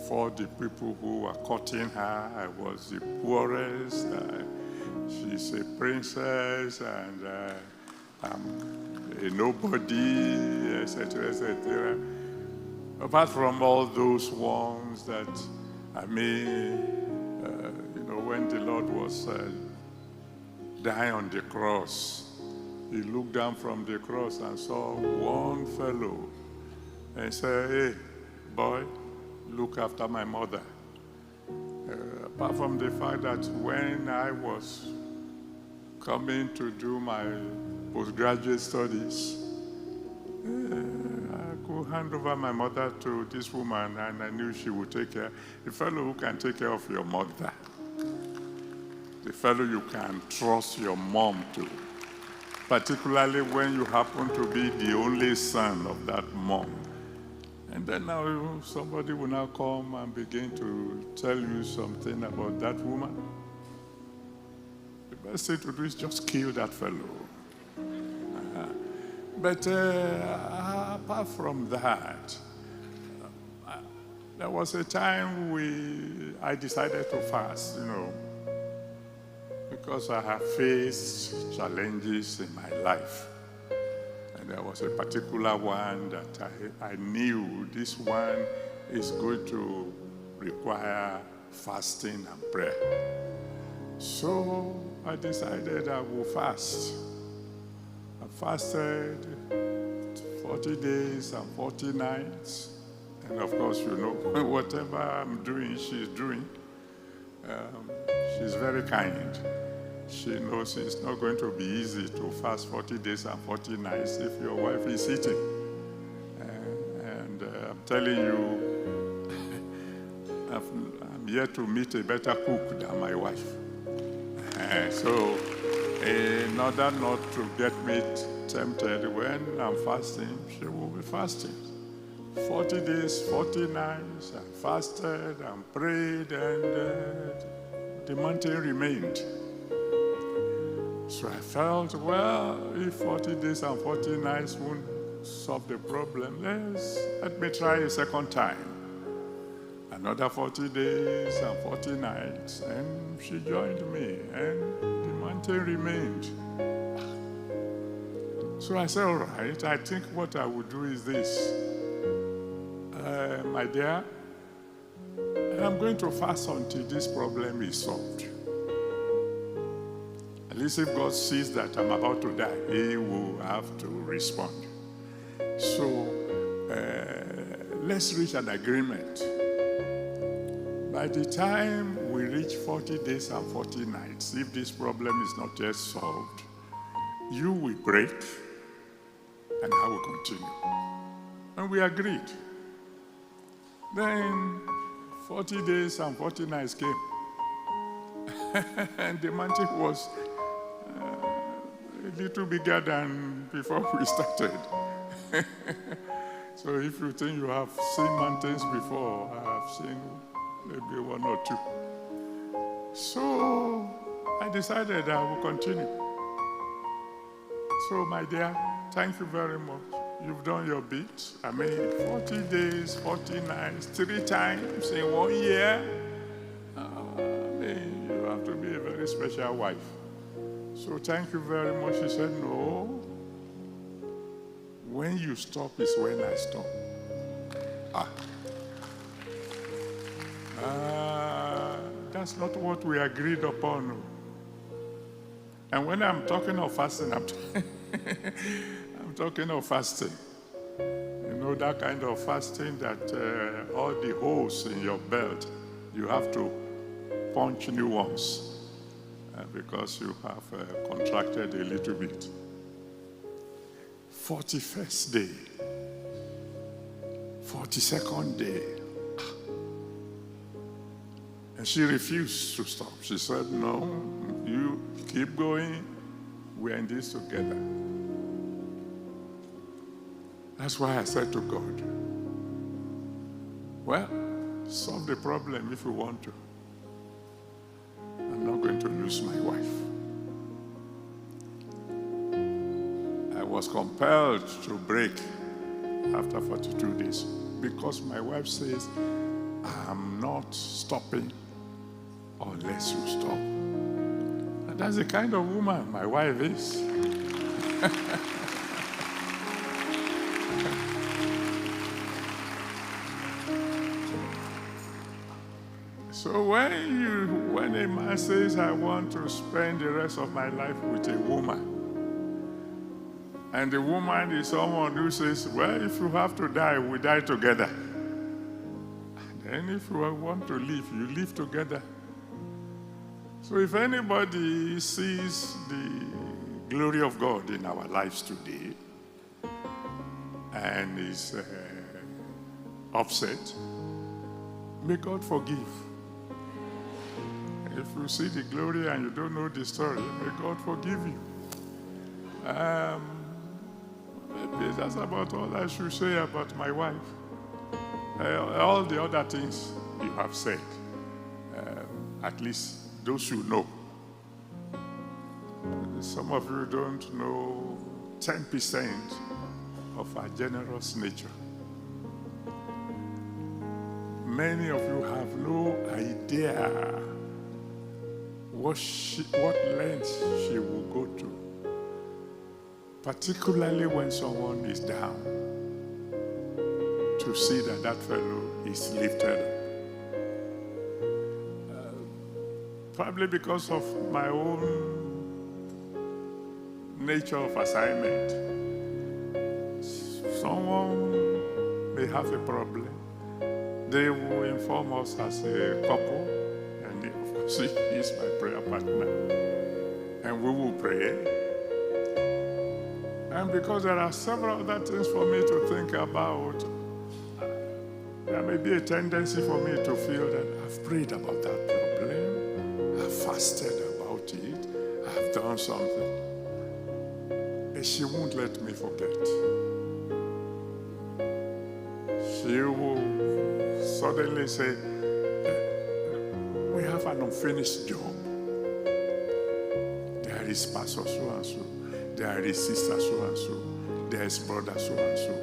before the people who were courting her, I was the poorest. She's a princess, and I'm a nobody, etc., etc. Apart from all those ones that, when the Lord was dying on the cross, he looked down from the cross and saw one fellow and said, "Hey, boy, look after my mother." Apart from the fact that when I was coming to do my postgraduate studies, I could hand over my mother to this woman, and I knew she would take care. The fellow who can take care of your mother, the fellow you can trust your mom to, particularly when you happen to be the only son of that mom. And then now somebody will now come and begin to tell you something about that woman. The best thing to do is just kill that fellow. But apart from that, there was a time I decided to fast, because I have faced challenges in my life. And there was a particular one that I knew this one is going to require fasting and prayer. So I decided I will fast. I fasted 40 days and 40 nights. And of course, whatever I'm doing, she's doing. She's very kind. She knows it's not going to be easy to fast 40 days and 40 nights if your wife is eating. And I'm telling you, I'm yet to meet a better cook than my wife. So in order not to get me tempted when I'm fasting, she will be fasting. 40 days, 40 nights, I fasted and prayed, and the mountain remained. So I felt, if 40 days and 40 nights won't solve the problem, let me try a second time. Another 40 days and 40 nights, and she joined me, and the mountain remained. So I said, all right, I think what I would do is this. My dear, I'm going to fast until this problem is solved. At least if God sees that I'm about to die, he will have to respond. So let's reach an agreement. By the time we reach 40 days and 40 nights, if this problem is not yet solved, you will break and I will continue. And we agreed. Then 40 days and 40 nights came. And the mountain was a little bigger than before we started. So if you think you have seen mountains before, I have seen maybe one or two. So I decided I will continue. So my dear, thank you very much. You've done your bit. 40 days, 40 nights, 3 times in 1 year. You have to be a very special wife. So thank you very much. She said, no. When you stop is when I stop. That's not what we agreed upon. And when I'm talking of fasting, I'm talking of fasting. That kind of fasting that all the holes in your belt, you have to punch new ones because you have contracted a little bit. 41st day, 42nd day. And she refused to stop. She said, no, you keep going. We're in this together. That's why I said to God, well, solve the problem if you want to. I'm not going to lose my wife. I was compelled to break after 42 days because my wife says, I'm not stopping unless you stop. And that's the kind of woman my wife is. So when a man says, I want to spend the rest of my life with a woman, and the woman is someone who says, well, if you have to die, we die together. And if you want to live, you live together. So if anybody sees the glory of God in our lives today and is upset, may God forgive. If you see the glory and you don't know the story, may God forgive you. Maybe that's about all I should say about my wife. All the other things you have said, at least those you know. Some of you don't know 10% of our generous nature. Many of you have no idea what lengths she will go to, particularly when someone is down, to see that that fellow is lifted up. Probably because of my own nature of assignment. Someone may have a problem. They will inform us as a couple, and of course he is my prayer partner, and we will pray. And because there are several other things for me to think about, there may be a tendency for me to feel that I've prayed about that problem, I've fasted about it, I've done something. And she won't let me forget. She will suddenly say, we have an unfinished job. There is pastor so-and-so, there is sister so-and-so, there is brother so-and-so.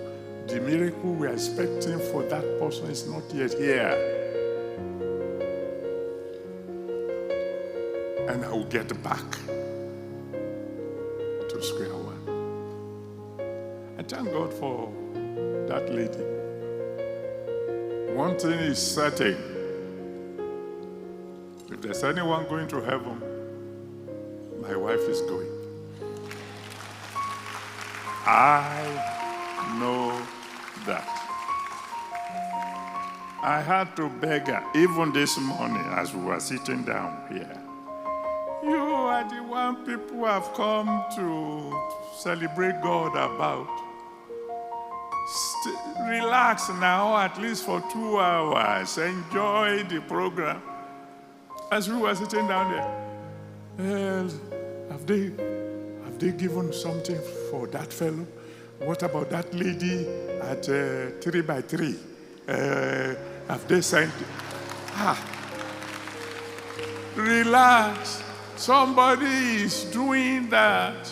The miracle we are expecting for that person is not yet here. And I will get back to square one. I thank God for that lady. One thing is certain. If there's anyone going to heaven, my wife is going. I know that. I had to beg her, even this morning as we were sitting down here. You are the one people have come to celebrate God about. Relax now, at least for 2 hours. Enjoy the program. As we were sitting down there, have they given something for that fellow? What about that lady at 3x3? Have they sent? Relax. Somebody is doing that.